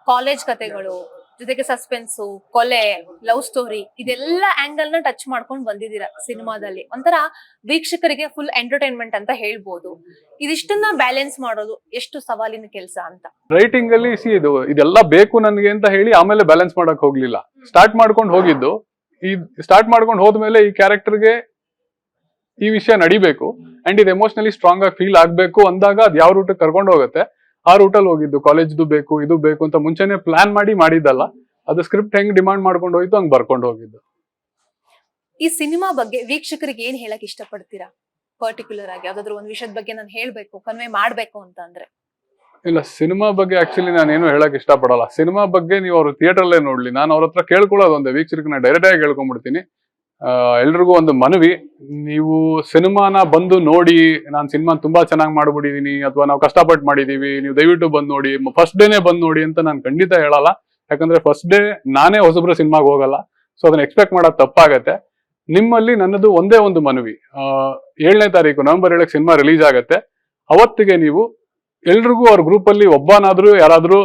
College ಕತೆಗಳು ಜೊತೆಗೆ suspense, ಕೊಲೆ, ಲವ್ ಸ್ಟೋರಿ ಇದೆಲ್ಲ ಆಂಗಲ್ ನ ಟಚ್ ಮಾಡ್ಕೊಂಡು ಬಂದಿದ್ದೀರಾ ಸಿನಿಮಾದಲ್ಲಿ. ಒಂಥರ ವೀಕ್ಷಕರಿಗೆ ಫುಲ್ ಎಂಟರ್ಟೈನ್ಮೆಂಟ್ ಅಂತ ಹೇಳ್ಬೋದು. ಇದಿಷ್ಟನ್ನ ಬ್ಯಾಲೆನ್ಸ್ ಮಾಡೋದು ಎಷ್ಟು ಸವಾಲಿನ ಕೆಲಸ ಅಂತ. ರೈಟಿಂಗ್ ಅಲ್ಲಿ ಇದೆಲ್ಲ ಬೇಕು ನನಗೆ ಅಂತ ಹೇಳಿ ಆಮೇಲೆ ಬ್ಯಾಲೆನ್ಸ್ ಮಾಡಕ್ ಹೋಗ್ಲಿಲ್ಲ. ಸ್ಟಾರ್ಟ್ ಮಾಡ್ಕೊಂಡು ಹೋಗಿದ್ದು, ಈ ಸ್ಟಾರ್ಟ್ ಮಾಡ್ಕೊಂಡು ಹೋದ್ಮೇಲೆ ಈ ಕ್ಯಾರೆಕ್ಟರ್ಗೆ ಈ ವಿಷಯ ನಡಿಬೇಕು ಅಂಡ್ ಇದು ಎಮೋಷನಲಿ ಸ್ಟ್ರಾಂಗ್ ಆಗಿ ಫೀಲ್ ಆಗ್ಬೇಕು ಅಂದಾಗ ಅದ್ ಯಾವ ರೂಟ್ ಕರ್ಕೊಂಡು ಹೋಗುತ್ತೆ ಆ ರೂಟಲ್ಲಿ ಹೋಗಿದ್ದು. ಕಾಲೇಜ್ದು ಬೇಕು ಇದು ಬೇಕು ಅಂತ ಮುಂಚೆನೆ ಪ್ಲಾನ್ ಮಾಡಿದ್ದಲ್ಲ, ಅದು ಸ್ಕ್ರಿಪ್ಟ್ ಹೆಂಗ್ ಡಿಮಾಂಡ್ ಮಾಡ್ಕೊಂಡು ಹೋಯ್ತು ಹಂಗ್ ಬರ್ಕೊಂಡು ಹೋಗಿದ್ದು. ಈ ಸಿನಿಮಾ ಬಗ್ಗೆ ವೀಕ್ಷಕರಿಗೆ ಏನ್ ಹೇಳಕ್ ಇಷ್ಟಪಡ್ತೀರಾ? ಪರ್ಟಿಕ್ಯುಲರ್ ಆಗಿ ಯಾವ್ದಾದ್ರು ಒಂದ್ ವಿಷಯದ ಬಗ್ಗೆ ನಾನು ಹೇಳ್ಬೇಕು, ಕನ್ವೆ ಮಾಡ್ಬೇಕು ಅಂತ ಅಂದ್ರೆ? ಇಲ್ಲ, ಸಿನಿಮಾ ಬಗ್ಗೆ ಆಕ್ಚುಲಿ ನಾನೇನು ಹೇಳಕ್ ಇಷ್ಟಪಡಲ್ಲ. ಸಿನಿಮಾ ಬಗ್ಗೆ ನೀವು ಅವ್ರು ಥಿಯೇಟರ್ ಅಲ್ಲೇ ನೋಡ್ಲಿ. ನಾನು ಅವ್ರ ಹತ್ರ ಕೇಳ್ಕೊಳ್ಳೋದು ಒಂದೇ, ವೀಕ್ಷಕರನ್ನ ಡೈರೆಕ್ಟ್ ಆಗಿ ಕೇಳ್ಕೊಂಡ್ಬಿಡ್ತೀನಿ. ಎಲ್ರಿಗೂ ಒಂದು ಮನವಿ, ನೀವು ಸಿನಿಮಾನ ಬಂದು ನೋಡಿ, ನಾನು ಸಿನಿಮಾ ತುಂಬಾ ಚೆನ್ನಾಗಿ ಮಾಡ್ಬಿಟ್ಟಿದೀನಿ ಅಥವಾ ನಾವು ಕಷ್ಟಪಟ್ಟು ಮಾಡಿದೀವಿ, ನೀವು ದಯವಿಟ್ಟು ಬಂದು ನೋಡಿ, ಫಸ್ಟ್ ಡೇನೆ ಬಂದು ನೋಡಿ ಅಂತ ನಾನು ಖಂಡಿತ ಹೇಳಲ್ಲ. ಯಾಕಂದ್ರೆ ಫಸ್ಟ್ ಡೇ ನಾನೇ ಹೊಸಬ್ರು ಸಿನಿಮಾಗೆ ಹೋಗಲ್ಲ, ಸೊ ಅದನ್ನ ಎಕ್ಸ್ಪೆಕ್ಟ್ ಮಾಡೋದು ತಪ್ಪಾಗತ್ತೆ. ನಿಮ್ಮಲ್ಲಿ ನನ್ನದು ಒಂದೇ ಒಂದು ಮನವಿ, 7ನೇ ತಾರೀಕು ನವೆಂಬರ್ 7ಕ್ಕೆ ಸಿನಿಮಾ ರಿಲೀಸ್ ಆಗತ್ತೆ. ಅವತ್ತಿಗೆ ನೀವು ಎಲ್ರಿಗೂ ಅವ್ರ ಗ್ರೂಪ್ ಅಲ್ಲಿ ಒಬ್ಬನಾದ್ರೂ ಯಾರಾದ್ರೂ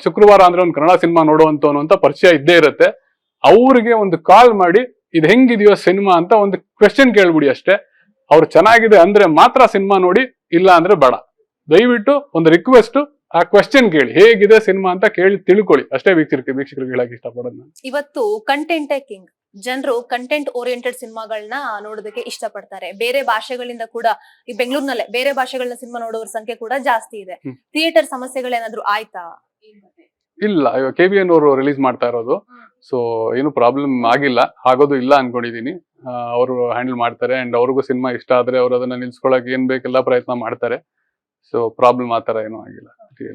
ಶುಕ್ರವಾರ ಅಂದ್ರೆ ಒಂದು ಕನ್ನಡ ಸಿನಿಮಾ ನೋಡುವಂತವನು ಅಂತ ಪರಿಚಯ ಇದ್ದೇ ಇರುತ್ತೆ. ಅವ್ರಿಗೆ ಒಂದು ಕಾಲ್ ಮಾಡಿ ಇದು ಹೆಂಗಿದೆಯೋ ಸಿನಿಮಾ ಅಂತ ಒಂದು ಕ್ವೆಶ್ಚನ್ ಕೇಳ್ಬಿಡಿ ಅಷ್ಟೇ. ಅವ್ರು ಚೆನ್ನಾಗಿದೆ ಅಂದ್ರೆ ಮಾತ್ರ ಸಿನಿಮಾ ನೋಡಿ, ಇಲ್ಲ ಅಂದ್ರೆ ಬೇಡ. ದಯವಿಟ್ಟು ಒಂದು ರಿಕ್ವೆಸ್ಟ್, ಆ ಕ್ವೆಶ್ಚನ್ ಕೇಳಿ, ಹೇಗಿದೆ ಸಿನಿಮಾ ಅಂತ ಕೇಳಿ ತಿಳ್ಕೊಳ್ಳಿ ಅಷ್ಟೇ. ವೀಕ್ಷಕರಿಗೆ ಹೇಳಕ್ ಇಷ್ಟಪಡೋದು ನಾನು. ಇವತ್ತು ಕಂಟೆಂಟ್ ಕಿಂಗ್, ಜನರು ಕಂಟೆಂಟ್ ಓರಿಯೆಂಟೆಡ್ ಸಿನಿಮಾಗಳನ್ನ ನೋಡೋದಕ್ಕೆ ಇಷ್ಟಪಡ್ತಾರೆ. ಬೇರೆ ಭಾಷೆಗಳಿಂದ ಕೂಡ, ಈ ಬೆಂಗಳೂರಿನಲ್ಲೇ ಬೇರೆ ಭಾಷೆಗಳನ್ನ ಸಿನಿಮಾ ನೋಡೋರ ಸಂಖ್ಯೆ ಕೂಡ ಜಾಸ್ತಿ ಇದೆ. ಥಿಯೇಟರ್ ಸಮಸ್ಯೆಗಳೇನಾದ್ರೂ ಆಯ್ತಾ? ಇಲ್ಲ, ಇವಾಗ KBN ಅವರು ರಿಲೀಸ್ ಮಾಡ್ತಾ ಇರೋದು, ಸೊ ಏನು ಪ್ರಾಬ್ಲಮ್ ಆಗಿಲ್ಲ, ಆಗೋದು ಇಲ್ಲ ಅನ್ಕೊಂಡಿದೀನಿ. ಅವರು ಹ್ಯಾಂಡಲ್ ಮಾಡ್ತಾರೆ ಅಂಡ್ ಅವ್ರಿಗೂ ಸಿನಿಮಾ ಇಷ್ಟ ಆದ್ರೆ ಅವ್ರು ಅದನ್ನ ನಿಲ್ಸ್ಕೊಳಕ್ ಏನ್ ಬೇಕೆಲ್ಲ ಪ್ರಯತ್ನ ಮಾಡ್ತಾರೆ. ಸೊ ಪ್ರಾಬ್ಲಮ್ ಆ ತರ ಏನೂ ಆಗಿಲ್ಲ.